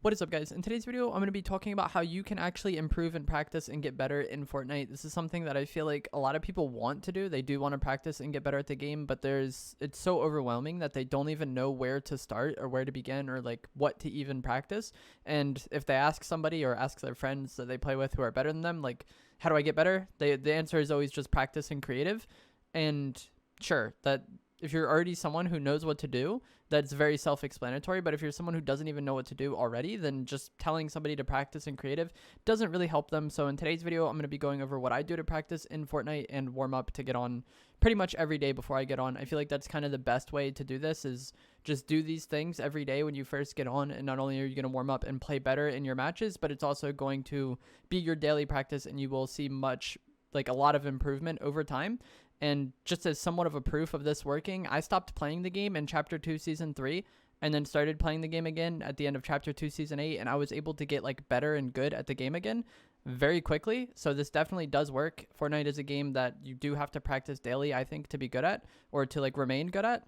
What is up, guys? In today's video, I'm going to be talking about how you can actually improve and practice and get better in Fortnite. This is something that I feel like a lot of people want to do. They do want to practice and get better at the game, but it's so overwhelming that they don't even know where to start or where to begin or like what to even practice. And if they ask somebody or ask their friends that they play with who are better than them, like, how do I get better? The answer is always just practice and creative. And sure, that if you're already someone who knows what to do, that's very self-explanatory. But if you're someone who doesn't even know what to do already, then just telling somebody to practice in creative doesn't really help them. So in today's video, I'm going to be going over what I do to practice in Fortnite and warm up to get on pretty much every day before I get on. I feel like that's kind of the best way to do this, is just do these things every day when you first get on. And not only are you going to warm up and play better in your matches, but it's also going to be your daily practice, and you will see a lot of improvement over time. And just as somewhat of a proof of this working, I stopped playing the game in Chapter 2, Season 3, and then started playing the game again at the end of Chapter 2, Season 8, and I was able to get better and good at the game again very quickly. So this definitely does work. Fortnite is a game that you do have to practice daily, I think, to be good at, or to remain good at.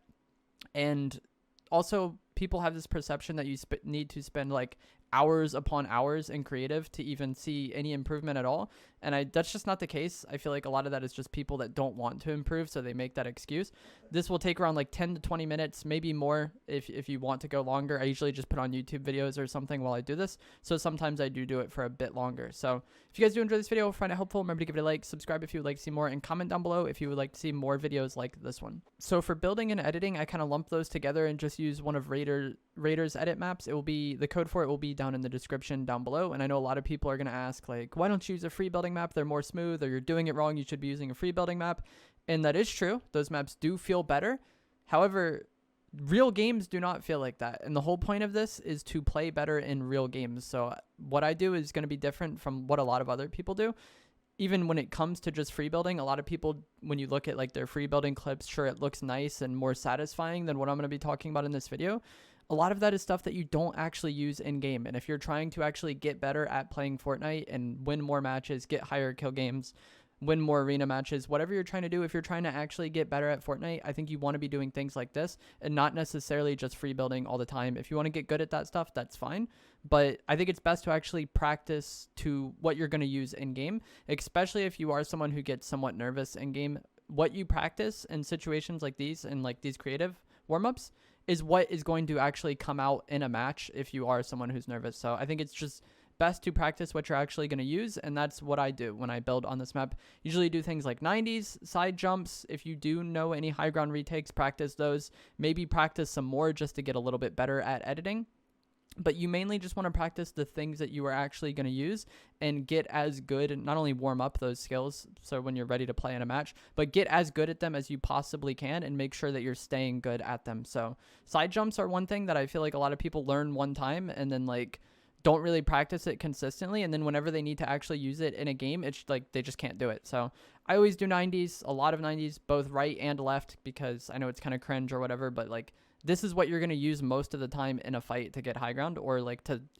And also, people have this perception that you need to spend hours upon hours in creative to even see any improvement at all. And that's just not the case. I feel like a lot of that is just people that don't want to improve, so they make that excuse. This will take around 10 to 20 minutes, maybe more if you want to go longer. I usually just put on YouTube videos or something while I do this, so sometimes I do it for a bit longer. So if you guys do enjoy this video, find it helpful, remember to give it a like, subscribe if you would like to see more, and comment down below if you would like to see more videos like this one. So for building and editing, I kind of lump those together and just use one of Raiders edit maps. The code for it will be down in the description down below. And I know a lot of people are going to ask, why don't you use a free building map? They're more smooth, or you're doing it wrong. You should be using a free building map. And that is true. Those maps do feel better. However, real games do not feel like that. And the whole point of this is to play better in real games. So what I do is going to be different from what a lot of other people do. Even when it comes to just free building, a lot of people, when you look at their free building clips, sure, it looks nice and more satisfying than what I'm going to be talking about in this video. A lot of that is stuff that you don't actually use in game. And if you're trying to actually get better at playing Fortnite and win more matches, get higher kill games, win more arena matches, whatever you're trying to do, if you're trying to actually get better at Fortnite, I think you want to be doing things like this and not necessarily just free building all the time. If you want to get good at that stuff, that's fine. But I think it's best to actually practice to what you're going to use in game, especially if you are someone who gets somewhat nervous in game. What you practice in situations like these and these creative warm-ups is what is going to actually come out in a match if you are someone who's nervous. So I think it's just best to practice what you're actually going to use, and that's what I do when I build on this map. Usually do things like 90s, side jumps. If you do know any high ground retakes, practice those. Maybe practice some more just to get a little bit better at editing. But you mainly just want to practice the things that you are actually going to use and get as good, and not only warm up those skills so when you're ready to play in a match, but get as good at them as you possibly can and make sure that you're staying good at them. So side jumps are one thing that I feel like a lot of people learn one time and then don't really practice it consistently, and then whenever they need to actually use it in a game, it's they just can't do it. So I always do 90s, a lot of 90s, both right and left, because I know it's kind of cringe or whatever, but this is what you're going to use most of the time in a fight to get high ground, or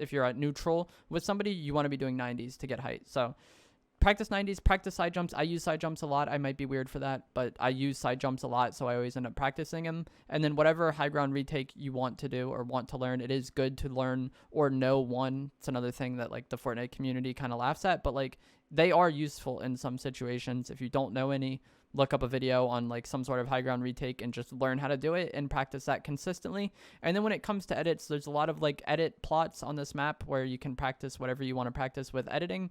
if you're at neutral with somebody, you want to be doing 90s to get height. So practice 90s, practice side jumps. I use side jumps a lot. I might be weird for that, but I use side jumps a lot, so I always end up practicing them. And then whatever high ground retake you want to do or want to learn, it is good to learn or know one. It's another thing that the Fortnite community kind of laughs at, but they are useful in some situations. If you don't know any, look up a video on some sort of high ground retake and just learn how to do it and practice that consistently. And then when it comes to edits, there's a lot of edit plots on this map where you can practice whatever you want to practice with editing.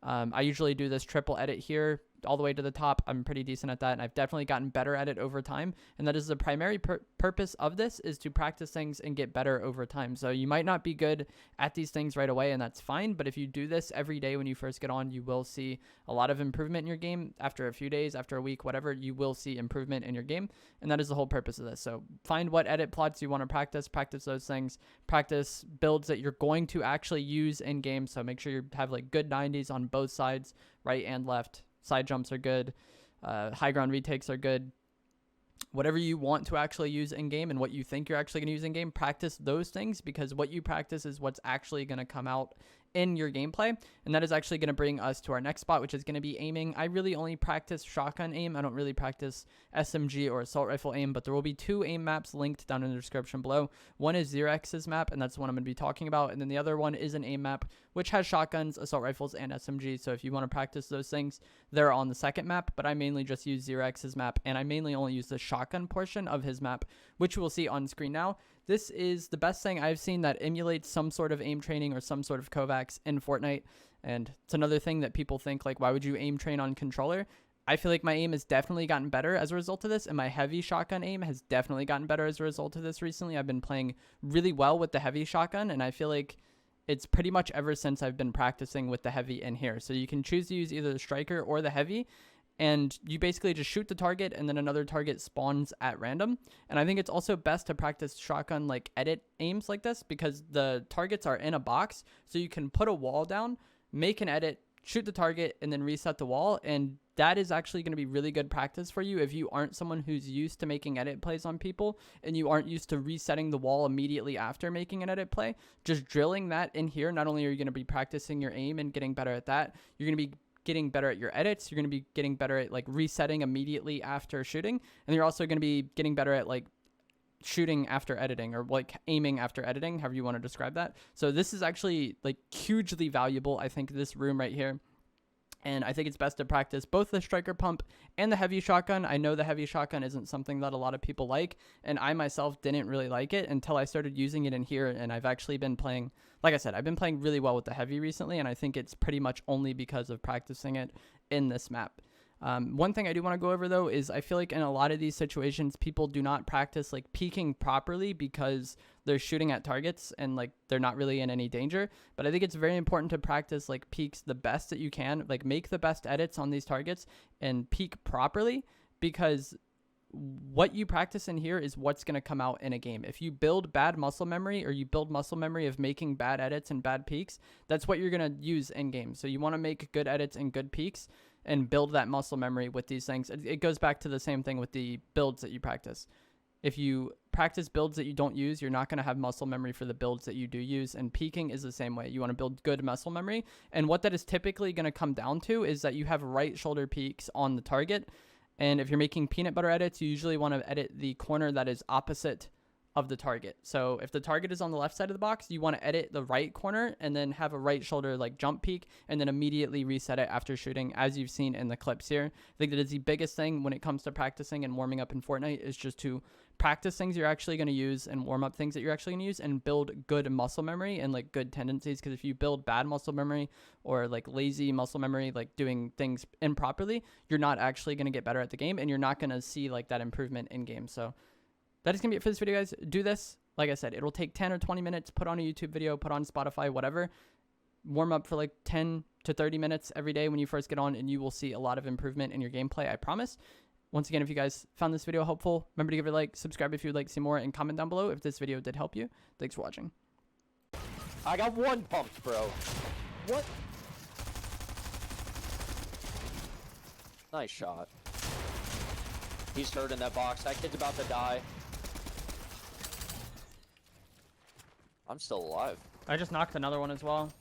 I usually do this triple edit here all the way to the top. I'm pretty decent at that, and I've definitely gotten better at it over time, and that is the primary purpose of this, is to practice things and get better over time. So you might not be good at these things right away, and that's fine, but if you do this every day when you first get on, you will see a lot of improvement in your game. After a few days, after a week, whatever, you will see improvement in your game, and that is the whole purpose of this. So find what edit plots you want to practice those things, practice builds that you're going to actually use in game. So make sure you have good 90s on both sides, right and left. Side jumps are good. High ground retakes are good. Whatever you want to actually use in game and what you think you're actually going to use in game, practice those things, because what you practice is what's actually going to come out in your gameplay. And that is actually going to bring us to our next spot, which is going to be aiming. I really only practice shotgun aim. I don't really practice SMG or assault rifle aim, but there will be 2 aim maps linked down in the description below. One is Xerex's map, and that's the one I'm going to be talking about. And then the other one is an aim map, which has shotguns, assault rifles, and SMG. So if you want to practice those things, they're on the second map, but I mainly just use Xerex's map, and I mainly only use the shotgun portion of his map, which we'll see on screen now. This is the best thing I've seen that emulates some sort of aim training or some sort of Kovacs in Fortnite. And it's another thing that people think, like, why would you aim train on controller? I feel like my aim has definitely gotten better as a result of this, and my heavy shotgun aim has definitely gotten better as a result of this recently. I've been playing really well with the heavy shotgun, and I feel like it's pretty much ever since I've been practicing with the heavy in here. So you can choose to use either the striker or the heavy, and you basically just shoot the target and then another target spawns at random. And I think it's also best to practice shotgun like edit aims like this, because the targets are in a box, so you can put a wall down, make an edit, shoot the target, and then reset the wall. And that is actually going to be really good practice for you if you aren't someone who's used to making edit plays on people and you aren't used to resetting the wall immediately after making an edit play. Just drilling that in here, not only are you going to be practicing your aim and getting better at that, you're going to be getting better at your edits. You're going to be getting better at like resetting immediately after shooting, and you're also going to be getting better at like shooting after editing, or like aiming after editing, however you want to describe that. So this is actually like hugely valuable, I think, this room right here. And I think it's best to practice both the striker pump and the heavy shotgun. I know the heavy shotgun isn't something that a lot of people like, and I myself didn't really like it until I started using it in here. And I've actually been playing, like I said, I've been playing really well with the heavy recently, and I think it's pretty much only because of practicing it in this map. One thing I do want to go over though is I feel like in a lot of these situations, people do not practice like peeking properly because they're shooting at targets and like they're not really in any danger. But I think it's very important to practice like peeks the best that you can, like make the best edits on these targets and peek properly, because what you practice in here is what's going to come out in a game. If you build bad muscle memory, or you build muscle memory of making bad edits and bad peeks, that's what you're going to use in game. So you want to make good edits and good peeks and build that muscle memory with these things. It goes back to the same thing with the builds that you practice. If you practice builds that you don't use, you're not going to have muscle memory for the builds that you do use. And peeking is the same way. You want to build good muscle memory. And what that is typically going to come down to is that you have right shoulder peeks on the target. And if you're making peanut butter edits, you usually want to edit the corner that is opposite of the target. So if the target is on the left side of the box, you want to edit the right corner and then have a right shoulder like jump peek and then immediately reset it after shooting, as you've seen in the clips here. I think that is the biggest thing when it comes to practicing and warming up in Fortnite, is just to practice things you're actually going to use and warm up things that you're actually going to use and build good muscle memory and like good tendencies. Because if you build bad muscle memory or like lazy muscle memory, like doing things improperly, you're not actually going to get better at the game, and you're not going to see like that improvement in game. So that is going to be it for this video, guys. Do this. Like I said, it'll take 10 or 20 minutes. Put on a YouTube video, put on Spotify, whatever. Warm up for like 10 to 30 minutes every day when you first get on, and you will see a lot of improvement in your gameplay, I promise. Once again, if you guys found this video helpful, remember to give it a like, subscribe if you'd like to see more, and comment down below if this video did help you. Thanks for watching. I got one pumped, bro. What? Nice shot. He's hurt in that box. That kid's about to die. I'm still alive. I just knocked another one as well.